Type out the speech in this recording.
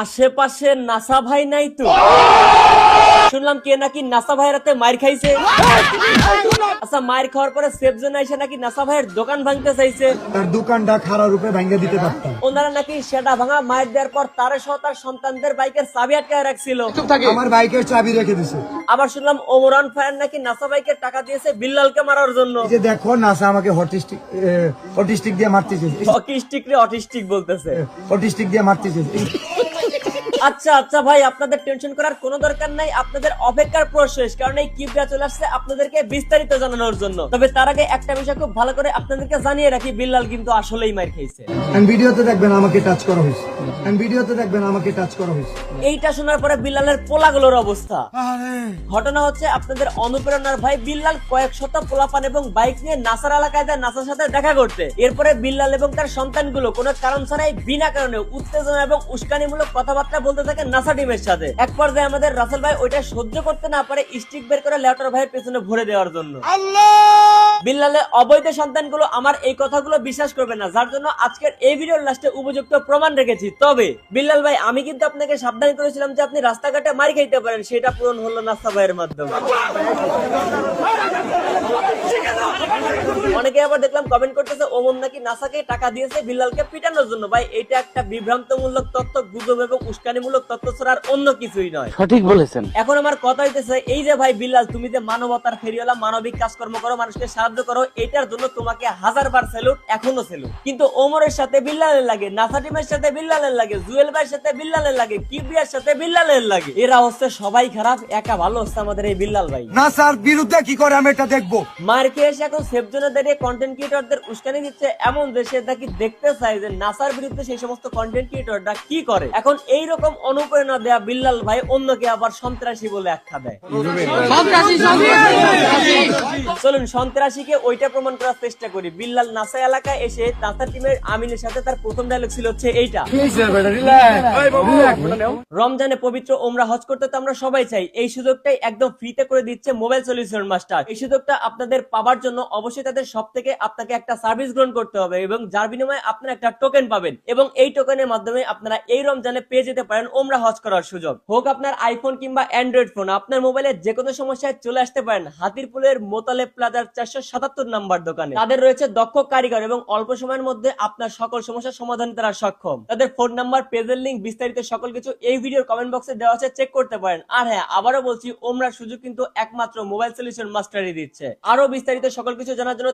আশেপাশে নাসা ভাই নাই তো? শুনলাম কে নাকি নাসা ভাইয়ের হাতে মার খাইছে। আচ্ছা, মার খাওয়ার পরে সেফ জোনে এসে নাকি নাসা ভাইয়ের দোকান ভাঙতে চাইছে। তার দোকানটা খারাপ রূপে ভাঙিয়ে দিতে পারতাম। ওনারা নাকি সেটা ভাঙা মার দেওয়ার পর তার সহ তার সন্তানদের বাইকের চাবি আটকায় রাখছিল। আমার বাইকের চাবি রেখে দিছে। আবার শুনলাম ওমরান ফায়ার নাকি নাসা ভাইকে টাকা দিয়েছে বিল্লালকে মারার জন্য। এই যে দেখো, নাসা আমাকে অটিস্টিক দিয়ে মারতেছে। অটিস্টিক বলতেছে। অটিস্টিক দিয়ে মারতেছে। আচ্ছা আচ্ছা ভাই, আপনাদের টেনশন করার কোনো দরকার নাই, আপনাদের অপেক্ষার প্রশেষ, কারণ এই কিবরা চলে আসছে আপনাদেরকে বিস্তারিত জানানোর জন্য। তবে তার আগে একটা বিষয় খুব ভালো করে আপনাদেরকে জানিয়ে রাখি, বিল্লাল কিন্তু আসলেই মার খাইছে। ভিডিওতে দেখবেন আমাকে টাচ করা হয়েছে। ভিডিওতে দেখবেন আমাকে টাচ করা হয়েছে। এইটা শোনার পরে বিল্লালের পোলাগুলোর অবস্থা। ঘটনা হচ্ছে আপনাদের অনুপ্রেরণার ভাই বিল্লাল কয়েক শত পোলাপান এবং বাইক নিয়ে নাসার এলাকায় যায় নাসার সাথে দেখা করতে। এরপরে বিল্লাল এবং তার সন্তানগুলো কোনো কারণ ছাড়াই বিনা কারণে উত্তেজনা এবং উস্কানিমূলক কথাবার্তা বলতে থাকে নাসা টিমের সাথে। এক পর্যায়ে আমাদের রাসেল ভাই ওইটা সহ্য করতে না পারে স্টিক বের করে লেটার ভাইয়ের পেছনে ভরে দেওয়ার জন্য। বিল্লালের অবৈধ সন্তানগুলো আমার এই কথাগুলো বিশ্বাস করবে না, যার জন্য আজকের এই ভিডিওর লাস্টে উপযুক্ত প্রমাণ রেখেছি। তবে বিল্লাল ভাই, আমি কিন্তু আপনাকে সাবধান করেছিলাম যে আপনি রাস্তাঘাটে মার খাইতে পারেন, সেটা পূরণ হলো নাসা ভাইয়ের মাধ্যমে। অনেকে আবার দেখলাম কমেন্ট করতেছে ওমন নাকি নাসাকে টাকা দিয়েছে বিল্লালকে পিটানোর জন্য। ভাই, এটা একটা বিভ্রান্তমূলক তথ্য, গুজব এবং উস্কানিমূলক তথ্য ছাড়া আর অন্য কিছুই নয়। সঠিক বলেছেন। এখন আমার কথা হইতেছে, এই যে ভাই বিল্লাল, তুমি যে মানবতার ফেরিওয়ালা, মানবিক কাজকর্ম করো, মানুষকে সাহায্য করো, এটার জন্য তোমাকে হাজারবার স্যালুট, এখনো স্যালুট। কিন্তু ওমরের সাথে বিল্লালের লাগে, নাসা টিমের সাথে বিল্লালের লাগে, জুয়েল ভাইয়ের সাথে বিল্লালের লাগে, কিবরিয়ার সাথে বিল্লালের লাগে। এরা হচ্ছে সবাই খারাপ, একা ভালো হচ্ছে আমাদের এই বিল্লাল ভাই। নাসার বিরুদ্ধে কি করে আমি এটা দেখবো। মার খেয়ে এসে এখন সেফ জোনে দাঁড়িয়ে কন্টেন্ট ক্রিয়েটরদের উস্কানি দিচ্ছে, এমন দেশে নাকি দেখতে চাই যে নাসার বিরুদ্ধে সেই সমস্ত কন্টেন্ট ক্রিয়েটররা কি করে। এখন এইরকম অনুপ্রেরণা দেয়া বিল্লাল ভাই অন্যকে আবার সন্ত্রাসী বলে আখ্যা দেয়। চলুন সন্ত্রাসীকে ওইটা প্রমাণ করার চেষ্টা করি। বিল্লাল নাসা এলাকায় এসে নাসা টিমের আমিনের সাথে তার প্রথম ডায়লগ ছিল হচ্ছে এইটা। রমজানে পবিত্র ওমরা হজ করতে তো আমরা সবাই চাই, এই সুযোগটাই একদম ফ্রিতে করে দিচ্ছে মোবাইল সলিউশন মাস্টার। এই সুযোগটা আপনাদের পাওয়ার জন্য অবশ্যই তাদের সব থেকে আপনাকে একটা সার্ভিস গ্রহণ করতে হবে এবং যার বিনিময়ে আপনারা একটা টোকেন পাবেন এবং এই টোকেনের মাধ্যমে আপনারা এই রমজানে পেয়ে যেতে পারেন ওমরা হজ করার সুযোগ। হোক আপনার আইফোন কিংবা অ্যান্ড্রয়েড ফোন, আপনার মোবাইলে যে কোনো সমস্যায় চলে আসতে পারেন হাতিরপুলের মোতালেব প্লাজার 477 নাম্বার দোকানে। তাদের রয়েছে দক্ষ কারিগর এবং অল্প সময়ের মধ্যে আপনার সকল সমস্যার সমাধান তারা সক্ষম। তাদের ফোন নাম্বার, পেজের লিংক, বিস্তারিত সকল কিছু এই ভিডিওর কমেন্ট বক্সে দেওয়া আছে, চেক করতে পারেন। আর হ্যাঁ, আবারও বলছি, ওমরার সুযোগ কিন্তু একমাত্র মোবাইল সলিউশন মাস্টারই দিচ্ছে। আরো বিস্তারিত সকল কিছু জানার জন্য